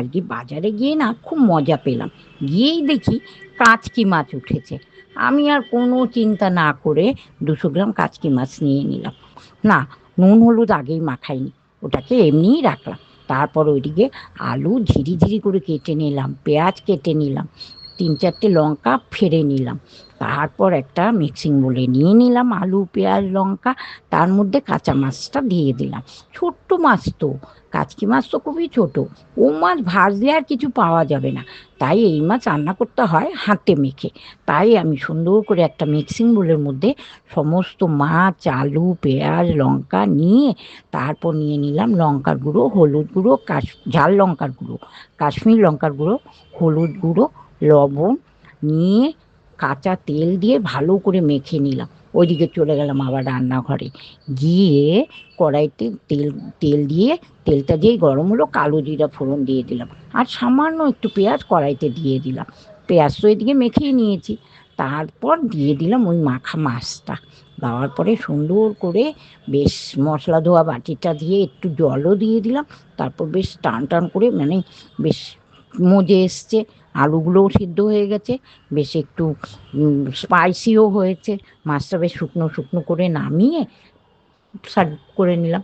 আজকে বাজারে গিয়ে না খুব মজা পেলাম। গিয়েই দেখি কাচকি মাছ উঠেছে। আমি আর কোনো চিন্তা না করে 200 গ্রাম কাচকি মাছ নিয়ে নিলাম। না, নুন হলুদ আগেই মাখাইনি, ওটাকে এমনিই রাখলাম। তারপর ওইদিকে আলু ঝিরি ঝিরি করে কেটে নিলাম, পেঁয়াজ কেটে নিলাম, 3-4টে লঙ্কা ফেড়ে নিলাম। তারপর একটা মিক্সিং বলে নিয়ে নিলাম আলু পেঁয়াজ লঙ্কা, তার মধ্যে কাঁচা মাছটা দিয়ে দিলাম। ছোট্ট মাছ তো, কাচকি মাছ তো খুবই ছোট, ও মাছ ভাজলে আর কিছু পাওয়া যাবে না। তাই এই মাছ রান্না করতে হয় হাতে মেখে। তাই আমি সুন্দর করে একটা মিক্সিং বোলের মধ্যে সমস্ত মাছ আলু পেঁয়াজ লঙ্কা নিয়ে, তারপর নিয়ে নিলাম লঙ্কার গুঁড়ো হলুদ গুঁড়ো ঝাল লঙ্কার গুঁড়ো, কাশ্মীর লঙ্কার গুঁড়ো, হলুদ গুঁড়ো, লবণ নিয়ে কাঁচা তেল দিয়ে ভালো করে মেখে নিলাম। ওইদিকে চলে গেলাম আবার রান্নাঘরে, গিয়ে কড়াইতে তেল তেল দিয়ে, তেলটা যেই গরম হলো কালো জিরা ফোড়ন দিয়ে দিলাম, আর সামান্য একটু পেঁয়াজ কড়াইতে দিয়ে দিলাম। পেঁয়াজ তো এদিকে মেখেই নিয়েছি। তারপর দিয়ে দিলাম ওই মাখা মাছটা। দেওয়ার পরে সুন্দর করে বেশ মশলা ধোয়া বাটিটা দিয়ে একটু জলও দিয়ে দিলাম। তারপর বেশ টান টান করে মানে বেশ মজে এসছে, আলুগুলোও সিদ্ধ হয়ে গেছে, বেশ একটু স্পাইসিও হয়েছে। মাছটা বেশ শুকনো শুকনো করে নামিয়ে সার্ভ করে নিলাম।